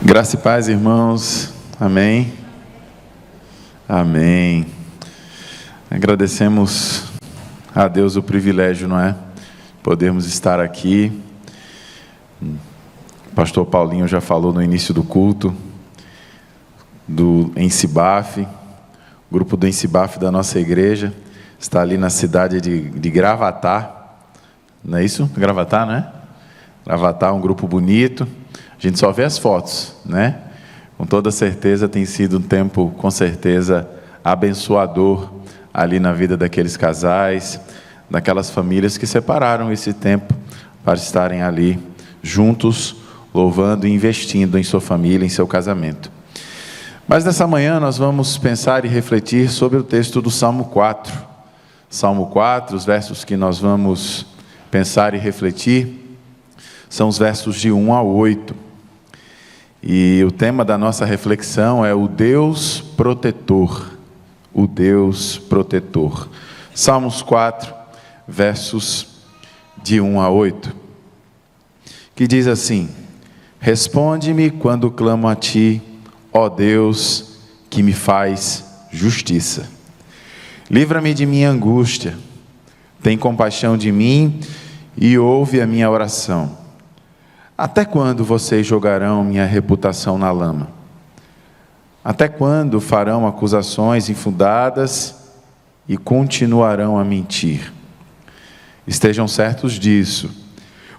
Graça e paz, irmãos. Amém. Amém. Agradecemos a Deus o privilégio, não é? Podermos estar aqui. O pastor Paulinho já falou no início do culto do Ensibaf. O grupo do Ensibaf da nossa igreja está ali na cidade de Gravatá. Não é isso? Gravatá, né? Gravatá é um grupo bonito. A gente só vê as fotos, né? Com toda certeza tem sido um tempo, com certeza, abençoador ali na vida daqueles casais, daquelas famílias que separaram esse tempo para estarem ali juntos, louvando e investindo em sua família, em seu casamento. Mas nessa manhã nós vamos pensar e refletir sobre o texto do Salmo 4. Salmo 4, os versos que nós vamos pensar e refletir são os versos de 1 a 8. E o tema da nossa reflexão é o Deus protetor. O Deus protetor. Salmos 4, versos de 1 a 8. Que diz assim: Responde-me quando clamo a ti, ó Deus, que me faz justiça. Livra-me de minha angústia. Tem compaixão de mim e ouve a minha oração. Até quando vocês jogarão minha reputação na lama? Até quando farão acusações infundadas e continuarão a mentir? Estejam certos disso.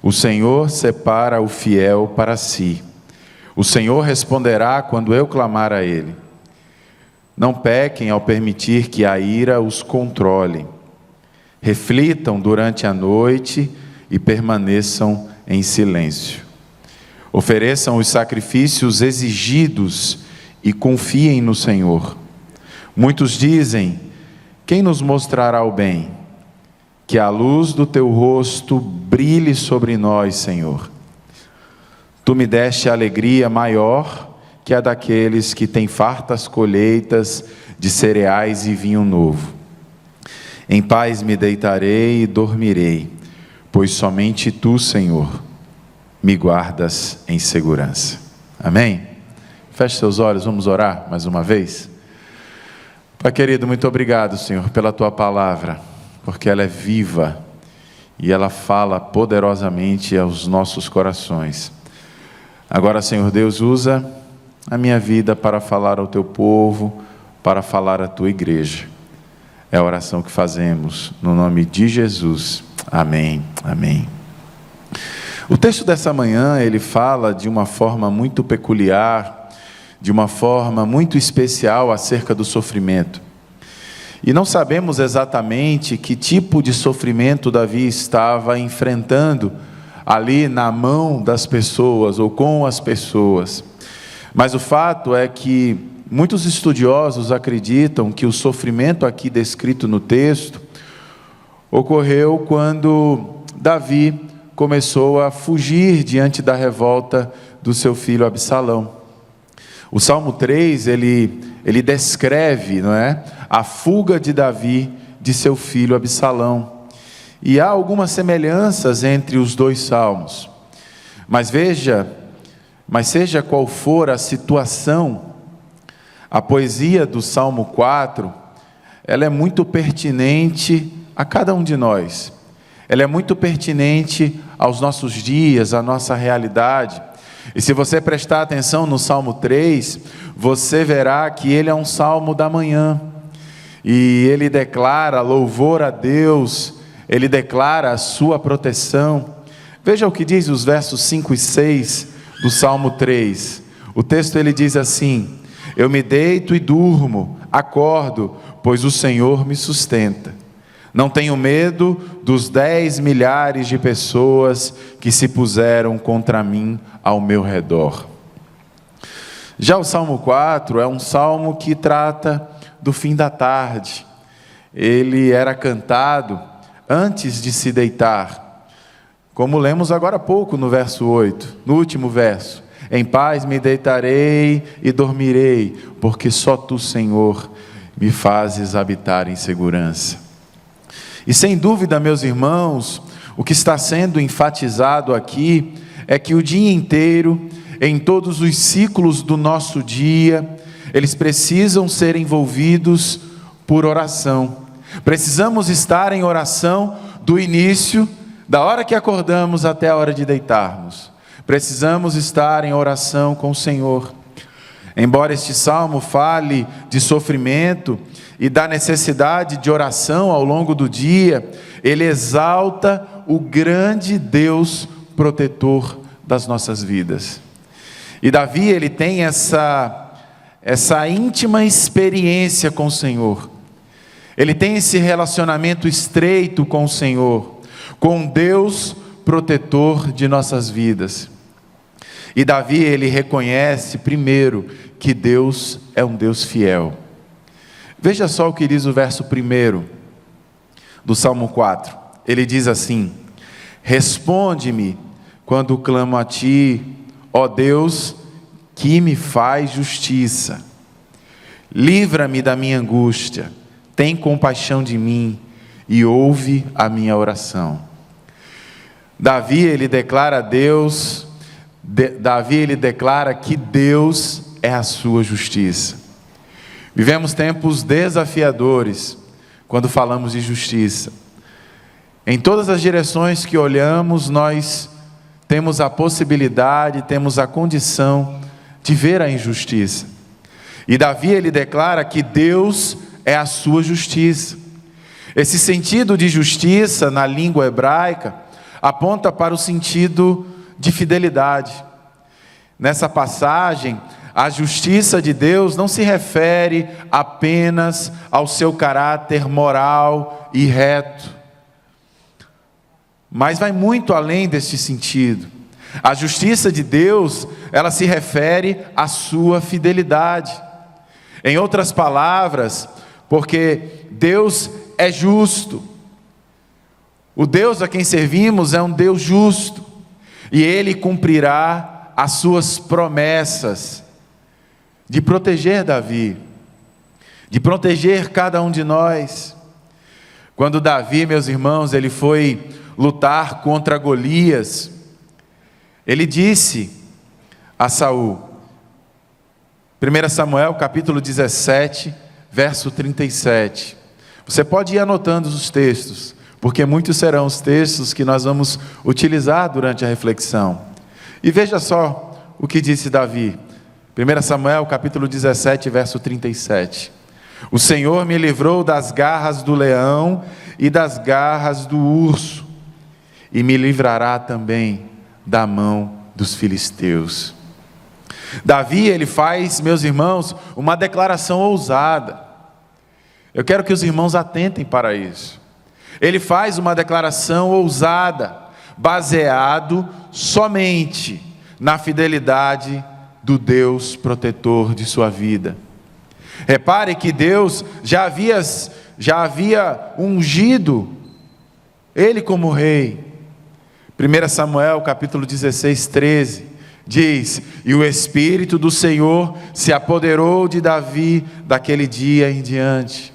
O Senhor separa o fiel para si. O Senhor responderá quando eu clamar a Ele. Não pequem ao permitir que a ira os controle. Reflitam durante a noite e permaneçam em silêncio. Ofereçam os sacrifícios exigidos e confiem no Senhor. Muitos dizem: quem nos mostrará o bem? Que a luz do teu rosto brilhe sobre nós, Senhor. Tu me deste alegria maior que a daqueles que têm fartas colheitas de cereais e vinho novo. Em paz me deitarei e dormirei, pois somente tu, Senhor, me guardas em segurança. Amém? Feche seus olhos, vamos orar mais uma vez. Pai querido, muito obrigado, Senhor, pela tua palavra, porque ela é viva e ela fala poderosamente aos nossos corações. Agora, Senhor Deus, usa a minha vida para falar ao teu povo, para falar à tua igreja. É a oração que fazemos no nome de Jesus. Amém. Amém. O texto dessa manhã, ele fala de uma forma muito peculiar, de uma forma muito especial acerca do sofrimento. E não sabemos exatamente que tipo de sofrimento Davi estava enfrentando ali na mão das pessoas ou com as pessoas. Mas o fato é que muitos estudiosos acreditam que o sofrimento aqui descrito no texto ocorreu quando Davi começou a fugir diante da revolta do seu filho Absalão. O Salmo 3, ele descreve, não é, a fuga de Davi de seu filho Absalão. E há algumas semelhanças entre os dois salmos. Mas seja qual for a situação, a poesia do Salmo 4, ela é muito pertinente a cada um de nós. Ela é muito pertinente aos nossos dias, à nossa realidade. E se você prestar atenção no Salmo 3, você verá que ele é um salmo da manhã. E ele declara louvor a Deus, ele declara a sua proteção. Veja o que diz os versos 5 e 6 do Salmo 3. O texto ele diz assim: Eu me deito e durmo, acordo, pois o Senhor me sustenta. Não tenho medo dos 10 milhares de pessoas que se puseram contra mim ao meu redor. Já o Salmo 4 é um salmo que trata do fim da tarde. Ele era cantado antes de se deitar, como lemos agora há pouco no verso 8, no último verso. Em paz me deitarei e dormirei, porque só tu, Senhor, me fazes habitar em segurança. E sem dúvida, meus irmãos, o que está sendo enfatizado aqui é que o dia inteiro em todos os ciclos do nosso dia, eles precisam ser envolvidos por oração. Precisamos estar em oração do início, da hora que acordamos até a hora de deitarmos. Precisamos estar em oração com o Senhor. Embora este salmo fale de sofrimento e da necessidade de oração ao longo do dia, ele exalta o grande Deus protetor das nossas vidas. E Davi, ele tem essa íntima experiência com o Senhor. Ele tem esse relacionamento estreito com o Senhor, com Deus protetor de nossas vidas. E Davi, ele reconhece primeiro que Deus é um Deus fiel. Veja só o que diz o verso 1 do Salmo 4. Ele diz assim: responde-me quando clamo a ti, ó Deus, que me faz justiça. Livra-me da minha angústia, tem compaixão de mim e ouve a minha oração. Davi, ele declara a Deus, ele declara que Deus é a sua justiça. Vivemos tempos desafiadores quando falamos de justiça. Em todas as direções que olhamos, nós temos a possibilidade, temos a condição de ver a injustiça. E Davi, ele declara que Deus é a sua justiça. Esse sentido de justiça na língua hebraica aponta para o sentido de fidelidade. Nessa passagem, a justiça de Deus não se refere apenas ao seu caráter moral e reto, mas vai muito além deste sentido. A justiça de Deus, ela se refere à sua fidelidade. Em outras palavras, porque Deus é justo. O Deus a quem servimos é um Deus justo, e Ele cumprirá as suas promessas de proteger Davi, de proteger cada um de nós. Quando Davi, meus irmãos, ele foi lutar contra Golias, ele disse a Saul, 1 Samuel capítulo 17, verso 37. Você pode ir anotando os textos, porque muitos serão os textos que nós vamos utilizar durante a reflexão. E veja só o que disse Davi, 1 Samuel capítulo 17, verso 37. O Senhor me livrou das garras do leão e das garras do urso, e me livrará também da mão dos filisteus. Davi, ele faz, meus irmãos, uma declaração ousada. Eu quero que os irmãos atentem para isso. Ele faz uma declaração ousada, baseado somente na fidelidade do Deus protetor de sua vida. Repare que Deus já havia ungido ele como rei. 1 Samuel capítulo 16, 13, diz: e o Espírito do Senhor se apoderou de Davi daquele dia em diante.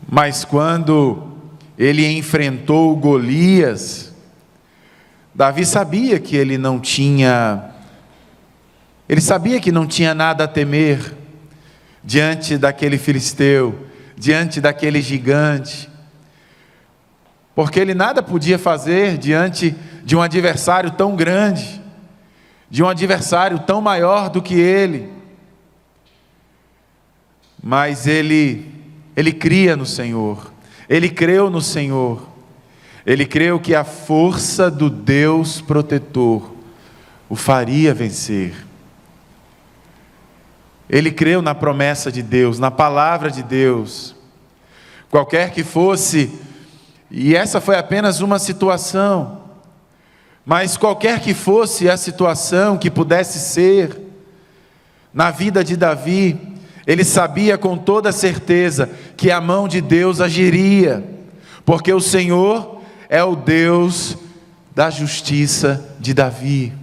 Mas quando ele enfrentou Golias, Davi sabia que ele sabia que não tinha nada a temer diante daquele filisteu, diante daquele gigante, porque ele nada podia fazer diante de um adversário tão grande, de um adversário tão maior do que ele. Mas ele cria no Senhor, ele creu no Senhor, ele creu que a força do Deus protetor o faria vencer. Ele creu na promessa de Deus, na palavra de Deus, qualquer que fosse, e essa foi apenas uma situação, mas qualquer que fosse a situação que pudesse ser na vida de Davi, ele sabia com toda certeza que a mão de Deus agiria, porque o Senhor é o Deus da justiça de Davi.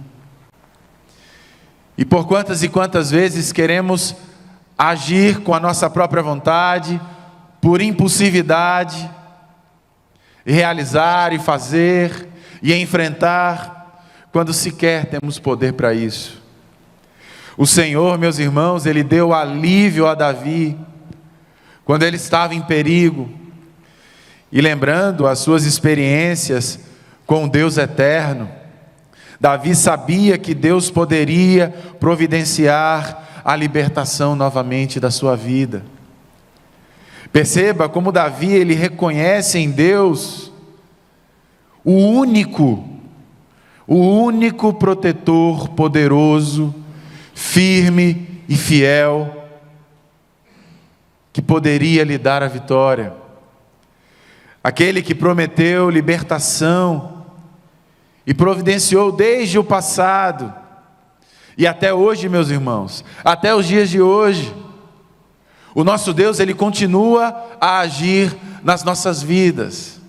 E por quantas e quantas vezes queremos agir com a nossa própria vontade, por impulsividade, realizar e fazer e enfrentar quando sequer temos poder para isso. O Senhor, meus irmãos, Ele deu alívio a Davi, quando ele estava em perigo, e lembrando as suas experiências com o Deus eterno, Davi sabia que Deus poderia providenciar a libertação novamente da sua vida. Perceba como Davi, ele reconhece em Deus o único protetor poderoso, firme e fiel, que poderia lhe dar a vitória. Aquele que prometeu libertação e providenciou desde o passado e até hoje, meus irmãos, até os dias de hoje. O nosso Deus, Ele continua a agir nas nossas vidas.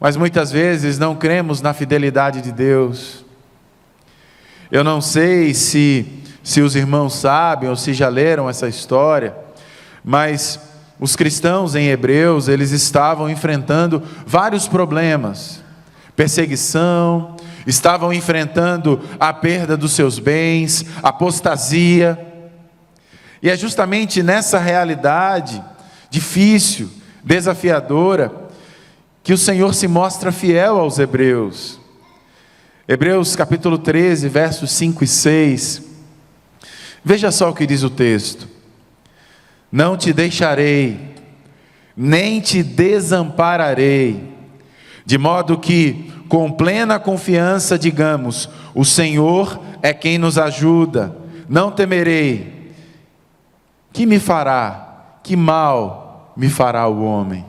Mas muitas vezes não cremos na fidelidade de Deus. Eu não sei se os irmãos sabem ou se já leram essa história, mas os cristãos em Hebreus, eles estavam enfrentando vários problemas, perseguição, estavam enfrentando a perda dos seus bens, apostasia. E é justamente nessa realidade difícil, desafiadora, que o Senhor se mostra fiel aos hebreus. Hebreus capítulo 13, versos 5 e 6. Veja só o que diz o texto: não te deixarei, nem te desampararei, de modo que, com plena confiança, digamos: o Senhor é quem nos ajuda, não temerei. Que me fará? Que mal me fará o homem?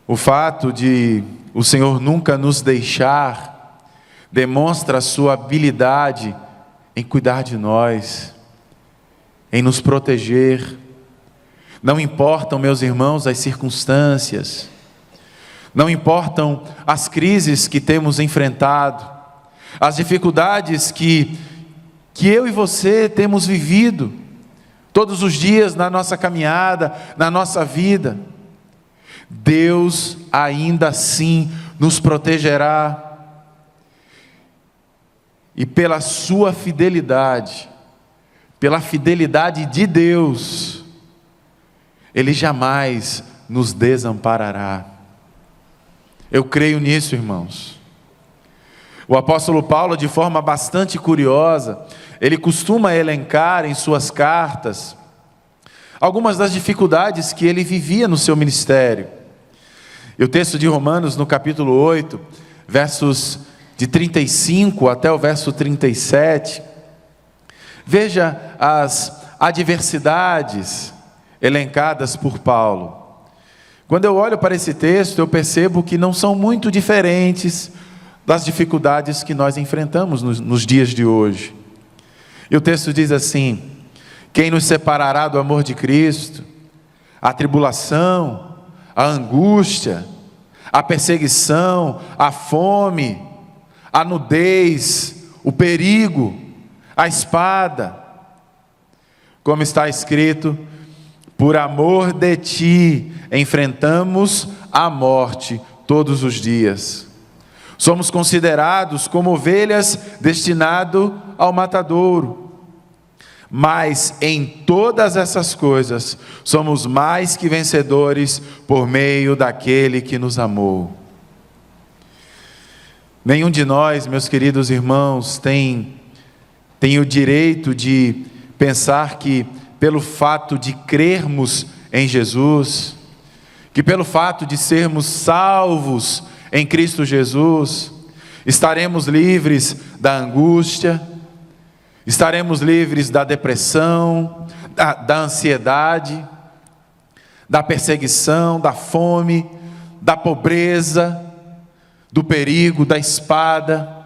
O fato de o Senhor nunca nos deixar demonstra a sua habilidade em cuidar de nós, em nos proteger. Não importam, meus irmãos, as circunstâncias, não importam as crises que temos enfrentado, as dificuldades que eu e você temos vivido todos os dias na nossa caminhada, na nossa vida. Deus ainda assim nos protegerá, e pela sua fidelidade, pela fidelidade de Deus, Ele jamais nos desamparará. Eu creio nisso, irmãos. O apóstolo Paulo, de forma bastante curiosa, ele costuma elencar em suas cartas algumas das dificuldades que ele vivia no seu ministério. E o texto de Romanos, no capítulo 8, versos de 35 até o verso 37, veja as adversidades elencadas por Paulo. Quando eu olho para esse texto, eu percebo que não são muito diferentes das dificuldades que nós enfrentamos nos dias de hoje. E o texto diz assim: quem nos separará do amor de Cristo? A tribulação, a angústia, a perseguição, a fome, a nudez, o perigo, a espada. Como está escrito: por amor de ti enfrentamos a morte todos os dias. Somos considerados como ovelhas destinado ao matadouro. Mas em todas essas coisas somos mais que vencedores por meio daquele que nos amou. Nenhum de nós, meus queridos irmãos, tem o direito de pensar que pelo fato de crermos em Jesus, que pelo fato de sermos salvos em Cristo Jesus, estaremos livres da angústia, estaremos livres da depressão, da ansiedade, da perseguição, da fome, da pobreza, do perigo, da espada.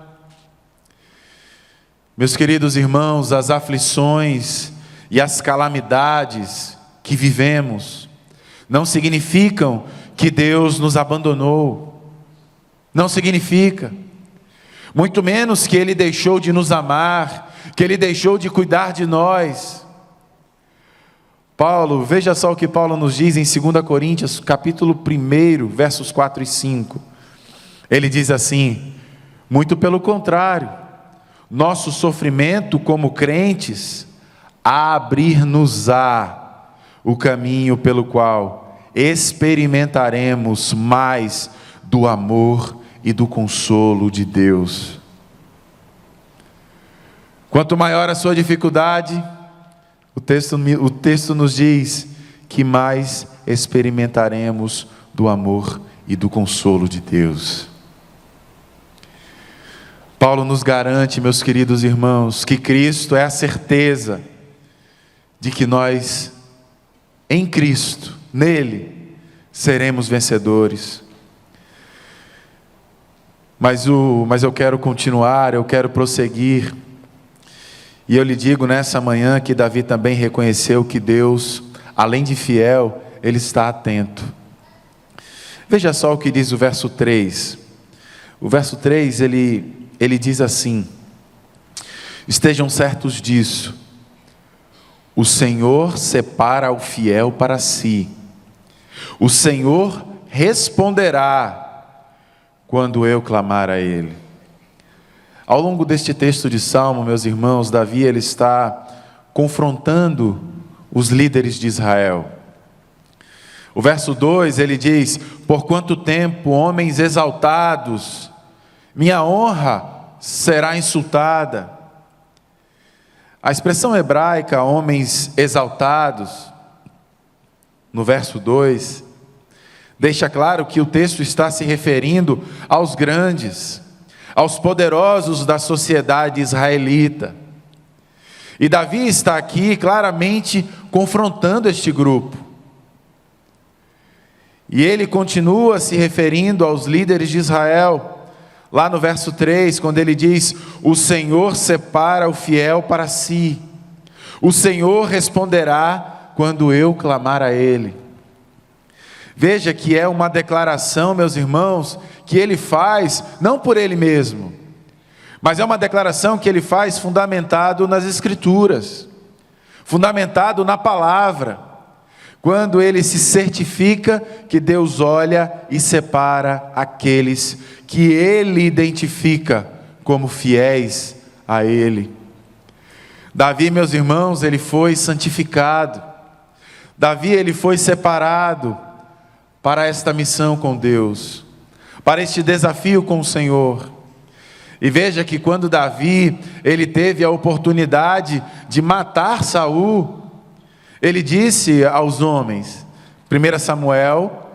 Meus queridos irmãos, as aflições e as calamidades que vivemos não significam que Deus nos abandonou. Não significa. Muito menos que Ele deixou de nos amar, que Ele deixou de cuidar de nós. Paulo, veja só o que Paulo nos diz em 2 Coríntios, capítulo 1, versos 4 e 5. Ele diz assim: muito pelo contrário, nosso sofrimento como crentes abrir-nos-á o caminho pelo qual experimentaremos mais do amor e do consolo de Deus. Quanto maior a sua dificuldade, o texto nos diz que mais experimentaremos do amor e do consolo de Deus. Paulo nos garante, meus queridos irmãos, que Cristo é a certeza de que nós, em Cristo, nele, seremos vencedores. Mas eu quero continuar, eu quero prosseguir. E eu lhe digo nessa manhã que Davi também reconheceu que Deus, além de fiel, Ele está atento. Veja só o que diz o verso 3. O verso 3, ele diz assim: estejam certos disso, o Senhor separa o fiel para si, o Senhor responderá quando eu clamar a Ele. Ao longo deste texto de Salmo, meus irmãos, Davi ele está confrontando os líderes de Israel. O verso 2 ele diz: por quanto tempo, homens exaltados, minha honra será insultada. A expressão hebraica, homens exaltados, no verso 2, deixa claro que o texto está se referindo aos grandes, aos poderosos da sociedade israelita. E Davi está aqui claramente confrontando este grupo. E ele continua se referindo aos líderes de Israel, lá no verso 3, quando ele diz: o Senhor separa o fiel para si, o Senhor responderá quando eu clamar a Ele. Veja que é uma declaração, meus irmãos, que ele faz, não por ele mesmo, mas é uma declaração que ele faz fundamentado nas Escrituras, fundamentado na palavra, quando ele se certifica que Deus olha e separa aqueles que ele identifica como fiéis a ele. Davi, meus irmãos, ele foi santificado. Davi, ele foi separado para esta missão com Deus, para este desafio com o Senhor. E veja que quando Davi, ele teve a oportunidade de matar Saul, ele disse aos homens, 1 Samuel,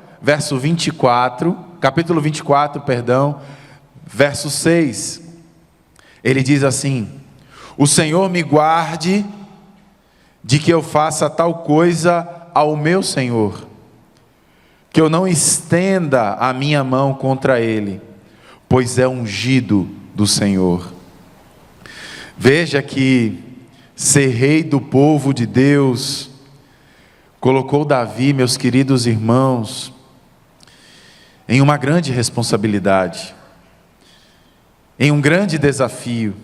capítulo 24, verso 6, ele diz assim: o Senhor me guarde de que eu faça tal coisa ao meu Senhor, que eu não estenda a minha mão contra ele, pois é ungido do Senhor. Veja que ser rei do povo de Deus colocou Davi, meus queridos irmãos, em uma grande responsabilidade, em um grande desafio.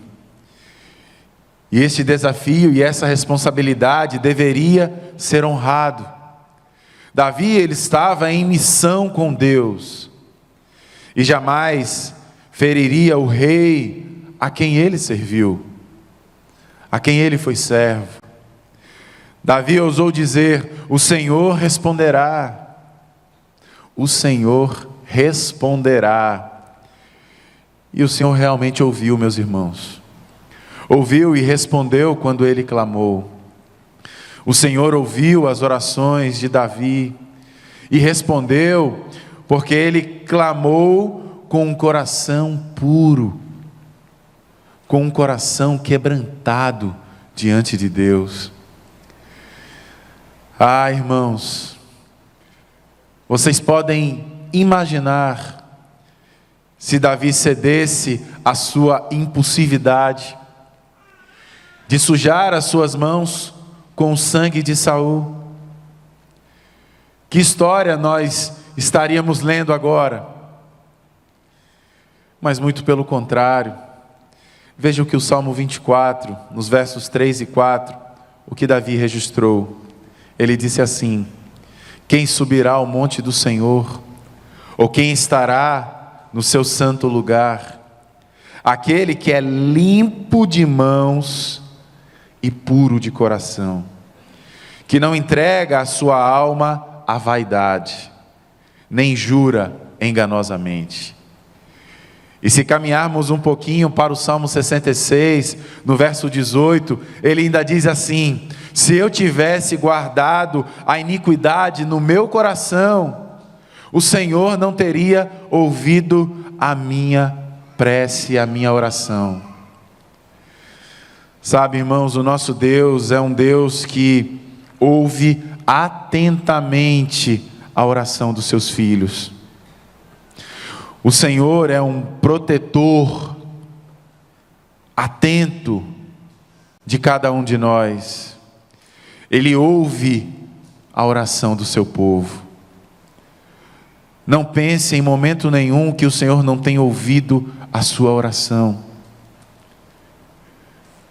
E este desafio e essa responsabilidade deveria ser honrado. Davi, ele estava em missão com Deus, e jamais feriria o rei a quem ele serviu, a quem ele foi servo. Davi ousou dizer: o Senhor responderá, o Senhor responderá. E o Senhor realmente ouviu, meus irmãos, ouviu e respondeu quando ele clamou. O Senhor ouviu as orações de Davi e respondeu, porque ele clamou com um coração puro, com um coração quebrantado diante de Deus. Ah, irmãos, vocês podem imaginar se Davi cedesse à sua impulsividade de sujar as suas mãos com o sangue de Saul. Que história nós estaríamos lendo agora? Mas muito pelo contrário. Veja o que o Salmo 24, nos versos 3 e 4, o que Davi registrou. Ele disse assim: quem subirá ao monte do Senhor? Ou quem estará no seu santo lugar, aquele que é limpo de mãos e puro de coração, que não entrega a sua alma à vaidade, nem jura enganosamente. E se caminharmos um pouquinho para o Salmo 66, no verso 18, ele ainda diz assim: se eu tivesse guardado a iniquidade no meu coração, o Senhor não teria ouvido a minha prece, a minha oração. Sabe, irmãos, o nosso Deus é um Deus que ouve atentamente a oração dos seus filhos. O Senhor é um protetor atento de cada um de nós. Ele ouve a oração do seu povo. Não pense em momento nenhum que o Senhor não tem ouvido a sua oração,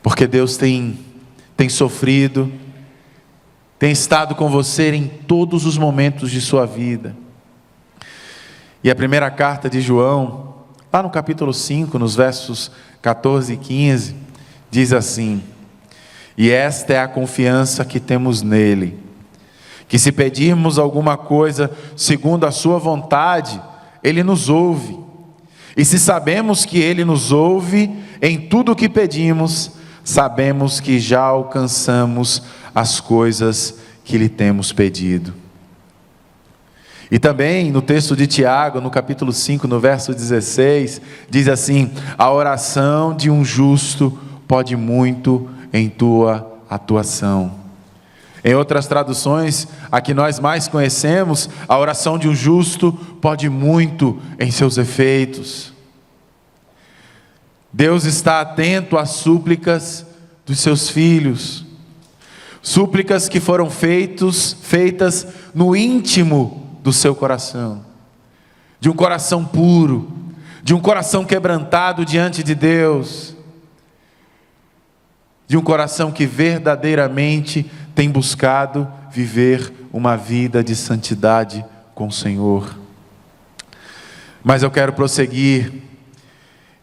porque Deus tem sofrido, tem estado com você em todos os momentos de sua vida. E a primeira carta de João, lá no capítulo 5, nos versos 14 e 15, diz assim: e esta é a confiança que temos nele, que se pedirmos alguma coisa segundo a sua vontade, ele nos ouve. E se sabemos que ele nos ouve em tudo o que pedimos, sabemos que já alcançamos as coisas que lhe temos pedido. E também no texto de Tiago, no capítulo 5, no verso 16, diz assim: a oração de um justo pode muito em tua atuação. Em outras traduções, a que nós mais conhecemos, a oração de um justo pode muito em seus efeitos. Deus está atento às súplicas dos seus filhos, súplicas que foram feitas no íntimo do seu coração, de um coração puro, de um coração quebrantado diante de Deus, de um coração que verdadeiramente tem buscado viver uma vida de santidade com o Senhor. Mas eu quero prosseguir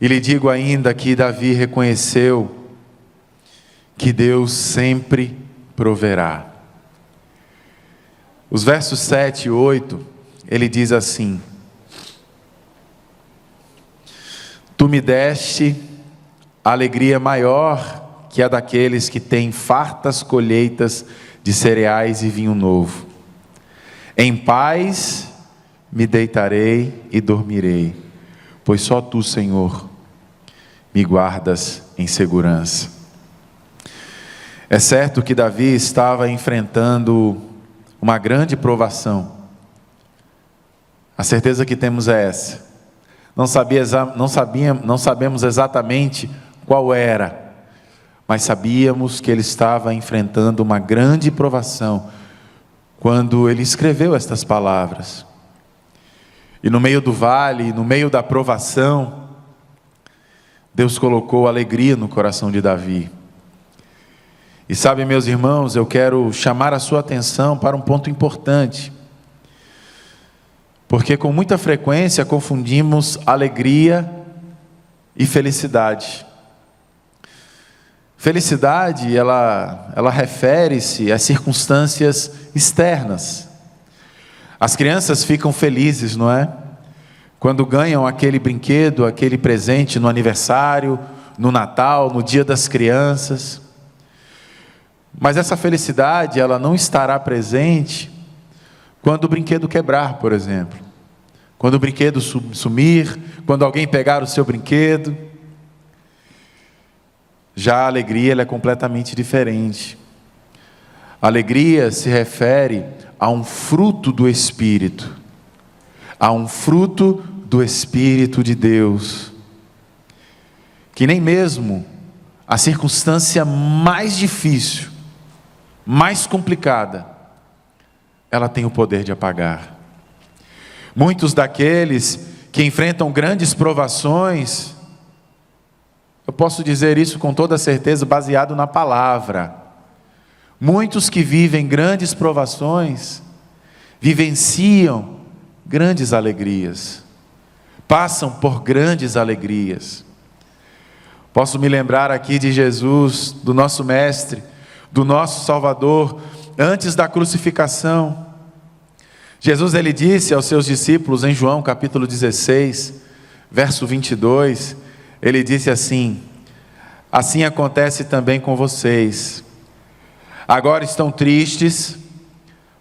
e lhe digo ainda que Davi reconheceu que Deus sempre proverá. Os versos 7 e 8, ele diz assim: tu me deste alegria maior que a daqueles que têm fartas colheitas de cereais e vinho novo. Em paz me deitarei e dormirei, pois só tu, Senhor, me guardas em segurança. É certo que Davi estava enfrentando uma grande provação. A certeza que temos é essa. Não sabemos exatamente qual era, mas sabíamos que ele estava enfrentando uma grande provação quando ele escreveu estas palavras. E no meio do vale, no meio da provação, Deus colocou alegria no coração de Davi. E sabe, meus irmãos, eu quero chamar a sua atenção para um ponto importante, porque com muita frequência confundimos alegria e felicidade. Felicidade, ela refere-se a circunstâncias externas. As crianças ficam felizes, não é? Quando ganham aquele brinquedo, aquele presente no aniversário, no Natal, no Dia das Crianças. Mas essa felicidade, ela não estará presente quando o brinquedo quebrar, por exemplo. Quando o brinquedo sumir, quando alguém pegar o seu brinquedo. Já a alegria, ela é completamente diferente. A alegria se refere a um fruto do Espírito. A um fruto do Espírito de Deus. Que nem mesmo a circunstância mais difícil, mais complicada, ela tem o poder de apagar. Muitos daqueles que enfrentam grandes provações, eu posso dizer isso com toda certeza, baseado na palavra. Muitos que vivem grandes provações, vivenciam grandes alegrias, passam por grandes alegrias. Posso me lembrar aqui de Jesus, do nosso Mestre, do nosso Salvador, antes da crucificação. Jesus, ele disse aos seus discípulos em João capítulo 16, verso 22, ele disse assim: assim acontece também com vocês. Agora estão tristes,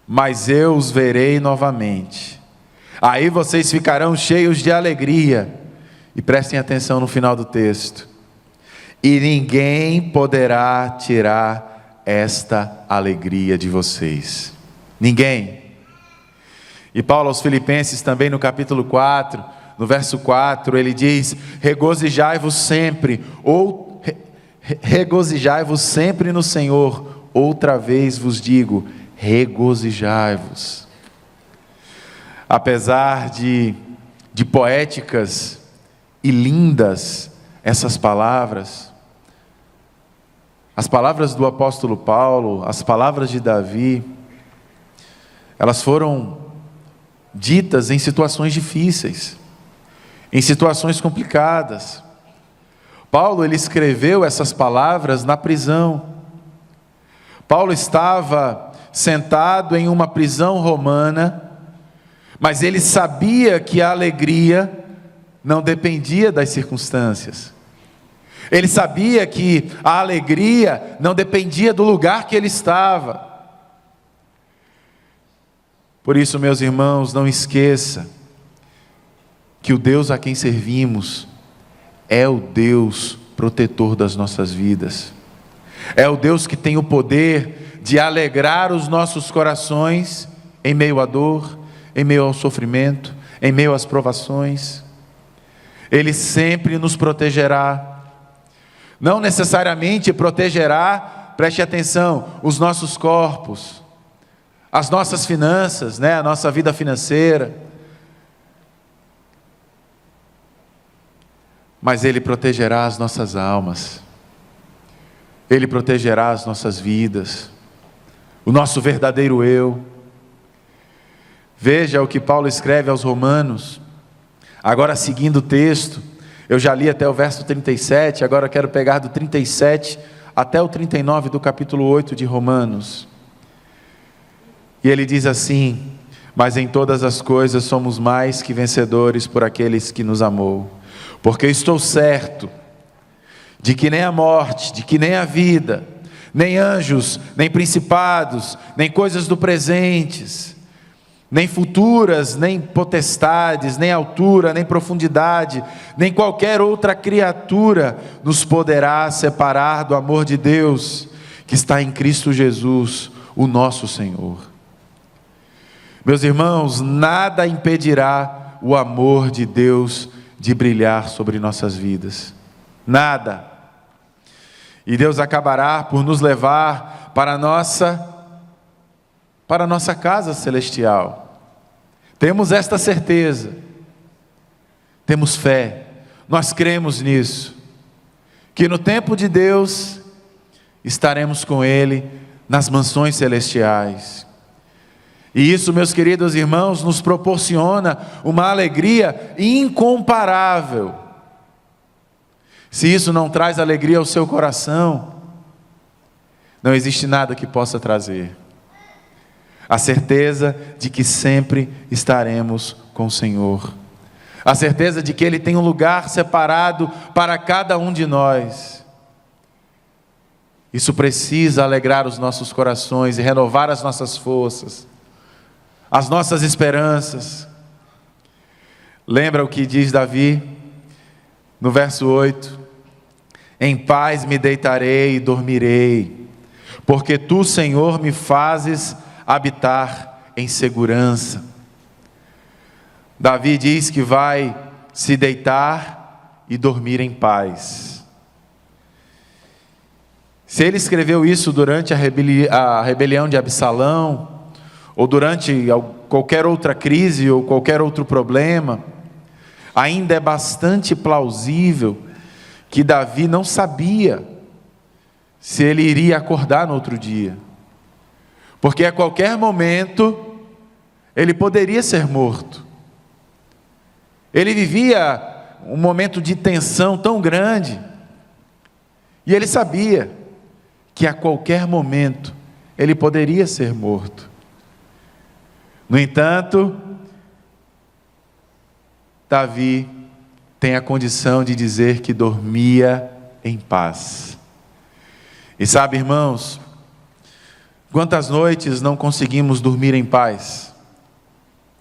mas eu os verei novamente. Aí vocês ficarão cheios de alegria. E prestem atenção no final do texto: e ninguém poderá tirar esta alegria de vocês. Ninguém. E Paulo aos Filipenses também no capítulo 4, no verso 4, ele diz: regozijai-vos sempre, regozijai-vos sempre no Senhor. Outra vez vos digo, regozijai-vos. Apesar de poéticas e lindas essas palavras, as palavras do apóstolo Paulo, as palavras de Davi, elas foram ditas em situações difíceis, em situações complicadas. Paulo, ele escreveu essas palavras na prisão. Paulo estava sentado em uma prisão romana, mas ele sabia que a alegria não dependia das circunstâncias. Ele sabia que a alegria não dependia do lugar que ele estava. Por isso, meus irmãos, não esqueça que o Deus a quem servimos é o Deus protetor das nossas vidas. É o Deus que tem o poder de alegrar os nossos corações em meio à dor, em meio ao sofrimento, em meio às provações. Ele sempre nos protegerá. Não necessariamente protegerá, preste atenção, os nossos corpos, as nossas finanças, a nossa vida financeira. Mas Ele protegerá as nossas almas. Ele protegerá as nossas vidas, o nosso verdadeiro eu. Veja o que Paulo escreve aos Romanos. Agora, seguindo o texto, eu já li até o verso 37, agora quero pegar do 37 até o 39 do capítulo 8 de Romanos. E ele diz assim: mas em todas as coisas somos mais que vencedores por aqueles que nos amou. Porque estou certo de que nem a morte, de que nem a vida, nem anjos, nem principados, nem coisas do presentes, nem futuras, nem potestades, nem altura, nem profundidade, nem qualquer outra criatura nos poderá separar do amor de Deus, que está em Cristo Jesus, o nosso Senhor. Meus irmãos, nada impedirá o amor de Deus de brilhar sobre nossas vidas. Nada. E Deus acabará por nos levar para a nossa casa celestial. Temos esta certeza, temos fé, nós cremos nisso, que no tempo de Deus estaremos com Ele nas mansões celestiais. E isso, meus queridos irmãos, nos proporciona uma alegria incomparável. Se isso não traz alegria ao seu coração, não existe nada que possa trazer. A certeza de que sempre estaremos com o Senhor. A certeza de que Ele tem um lugar separado para cada um de nós. Isso precisa alegrar os nossos corações e renovar as nossas forças, as nossas esperanças. Lembra o que diz Davi no verso 8? Em paz me deitarei e dormirei, porque Tu, Senhor, me fazes habitar em segurança. Davi diz que vai se deitar e dormir em paz. Se ele escreveu isso durante a rebelião de Absalão, ou durante qualquer outra crise ou qualquer outro problema, ainda é bastante plausível que Davi não sabia se ele iria acordar no outro dia, porque a qualquer momento ele poderia ser morto. Ele vivia um momento de tensão tão grande, e ele sabia que a qualquer momento ele poderia ser morto. No entanto, Davi tem a condição de dizer que dormia em paz. E sabe, irmãos, quantas noites não conseguimos dormir em paz?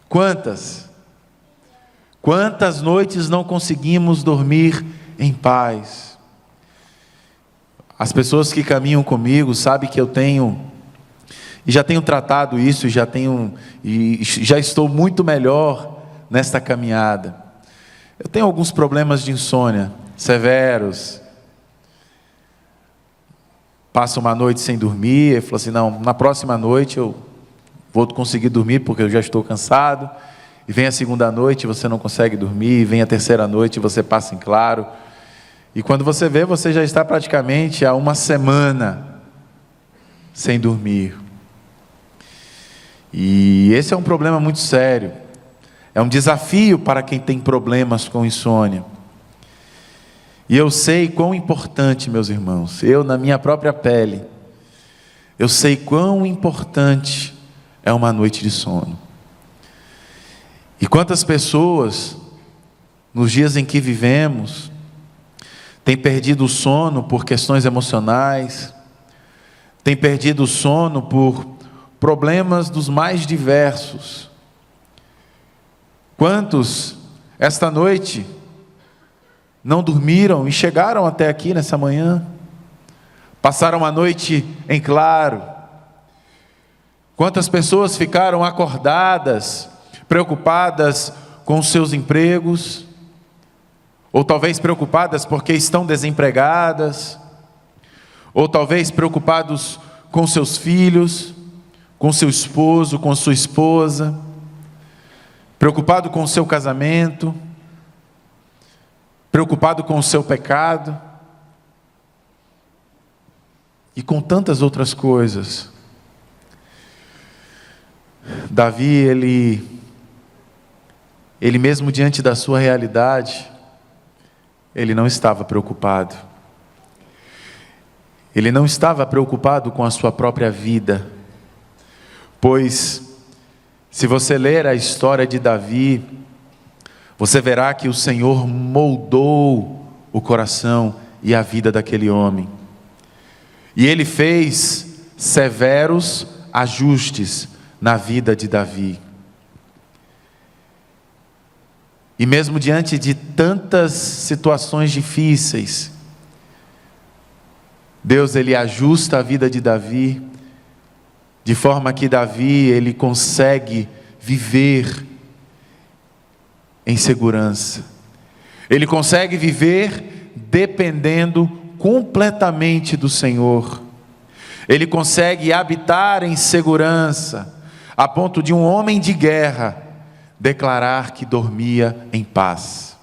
Quantas noites não conseguimos dormir em paz? As pessoas que caminham comigo sabem que eu tenho, e já tenho tratado isso, já estou muito melhor nesta caminhada. Eu tenho alguns problemas de insônia severos. Passo uma noite sem dormir, e falo assim, não, na próxima noite eu vou conseguir dormir porque eu já estou cansado. E vem a segunda noite, você não consegue dormir, e vem a terceira noite, você passa em claro. E quando você vê, você já está praticamente há uma semana sem dormir. E esse é um problema muito sério. É um desafio para quem tem problemas com insônia. E eu sei quão importante, meus irmãos, eu na minha própria pele, eu sei quão importante é uma noite de sono. E quantas pessoas, nos dias em que vivemos, têm perdido o sono por questões emocionais, têm perdido o sono por problemas dos mais diversos. Quantos, esta noite, não dormiram e chegaram até aqui nessa manhã, passaram a noite em claro? Quantas pessoas ficaram acordadas, preocupadas com seus empregos, ou talvez preocupadas porque estão desempregadas, ou talvez preocupados com seus filhos, com seu esposo, com sua esposa, preocupado com o seu casamento, preocupado com o seu pecado, e com tantas outras coisas. Davi, ele mesmo diante da sua realidade, ele não estava preocupado. Ele não estava preocupado com a sua própria vida, pois, se você ler a história de Davi, você verá que o Senhor moldou o coração e a vida daquele homem. E Ele fez severos ajustes na vida de Davi. E mesmo diante de tantas situações difíceis, Deus, Ele ajusta a vida de Davi, de forma que Davi, ele consegue viver em segurança. Ele consegue viver dependendo completamente do Senhor. Ele consegue habitar em segurança, a ponto de um homem de guerra declarar que dormia em paz.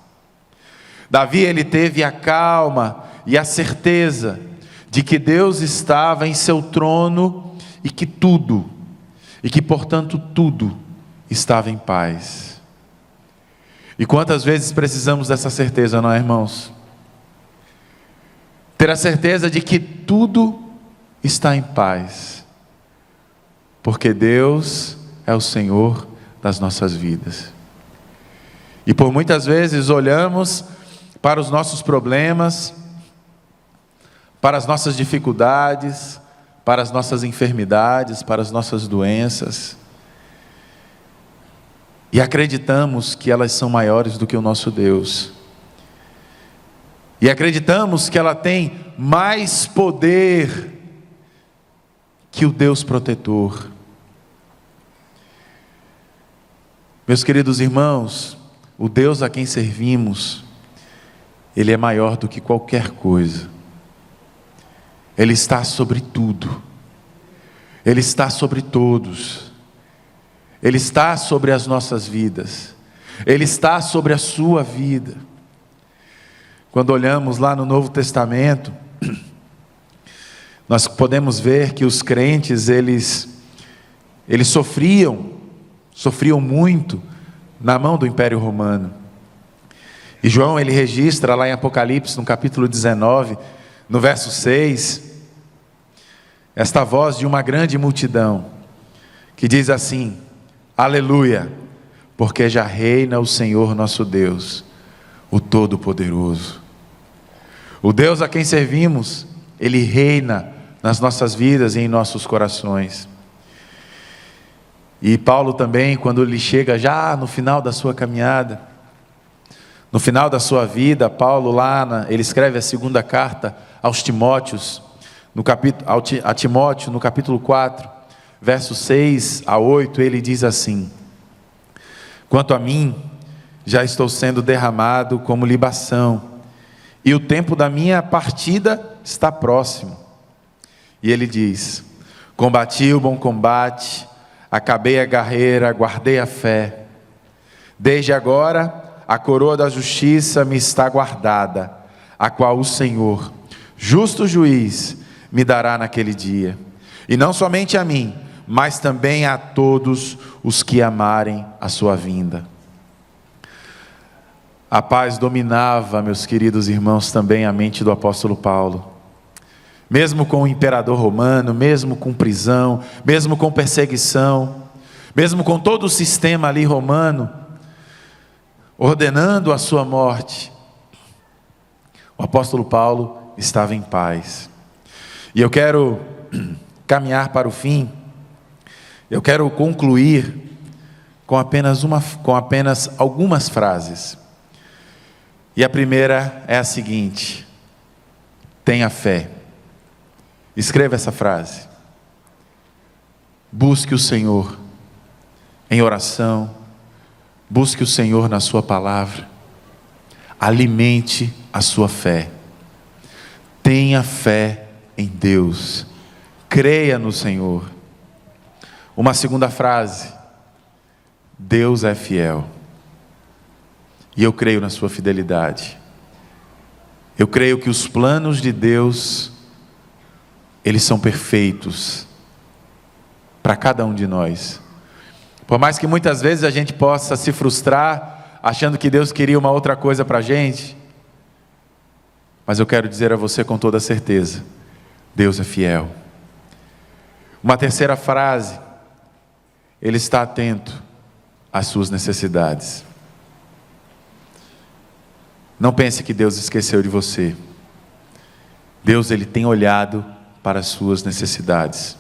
Davi, ele teve a calma e a certeza de que Deus estava em seu trono e que portanto tudo estava em paz. E quantas vezes precisamos dessa certeza, não é, irmãos? Ter a certeza de que tudo está em paz, porque Deus é o Senhor das nossas vidas. E por muitas vezes olhamos para os nossos problemas, para as nossas dificuldades, para as nossas enfermidades, para as nossas doenças, e acreditamos que elas são maiores do que o nosso Deus, e acreditamos que ela tem mais poder que o Deus protetor. Meus queridos irmãos, o Deus a quem servimos, Ele é maior do que qualquer coisa. Ele está sobre tudo. Ele está sobre todos. Ele está sobre as nossas vidas. Ele está sobre a sua vida. Quando olhamos lá no Novo Testamento, nós podemos ver que os crentes, eles sofriam muito na mão do Império Romano. E João, ele registra lá em Apocalipse, no capítulo 19, no verso 6, esta voz de uma grande multidão, que diz assim: aleluia, porque já reina o Senhor nosso Deus, o Todo-Poderoso. O Deus a quem servimos, Ele reina nas nossas vidas e em nossos corações. E Paulo também, quando ele chega já no final da sua caminhada, no final da sua vida, Paulo ele escreve a segunda carta aos Timóteos, a Timóteo, no capítulo 4, versos 6 a 8, ele diz assim: quanto a mim, já estou sendo derramado como libação, e o tempo da minha partida está próximo. E ele diz: combati o bom combate, acabei a carreira, guardei a fé. Desde agora, a coroa da justiça me está guardada, a qual o Senhor, justo juiz, me dará naquele dia. E não somente a mim, mas também a todos os que amarem a sua vinda. A paz dominava, meus queridos irmãos, também a mente do apóstolo Paulo. Mesmo com o imperador romano, mesmo com prisão, mesmo com perseguição, mesmo com todo o sistema ali romano, ordenando a sua morte, o apóstolo Paulo estava em paz. E eu quero caminhar para o fim, eu quero concluir com apenas algumas frases. E a primeira é a seguinte: tenha fé. Escreva essa frase. Busque o Senhor em oração, busque o Senhor na sua palavra, alimente a sua fé, tenha fé em Deus, creia no Senhor. Uma segunda frase: Deus é fiel, e eu creio na sua fidelidade. Eu creio que os planos de Deus, eles são perfeitos para cada um de nós. Por mais que muitas vezes a gente possa se frustrar, achando que Deus queria uma outra coisa para a gente, mas eu quero dizer a você com toda certeza: Deus é fiel. Uma terceira frase: Ele está atento às suas necessidades. Não pense que Deus esqueceu de você. Deus, Ele tem olhado para as suas necessidades.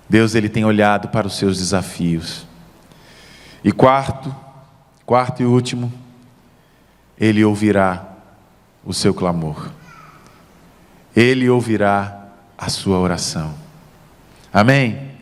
Deus, Ele tem olhado para os seus desafios. E quarto e último, Ele ouvirá o seu clamor. Ele ouvirá a sua oração. Amém?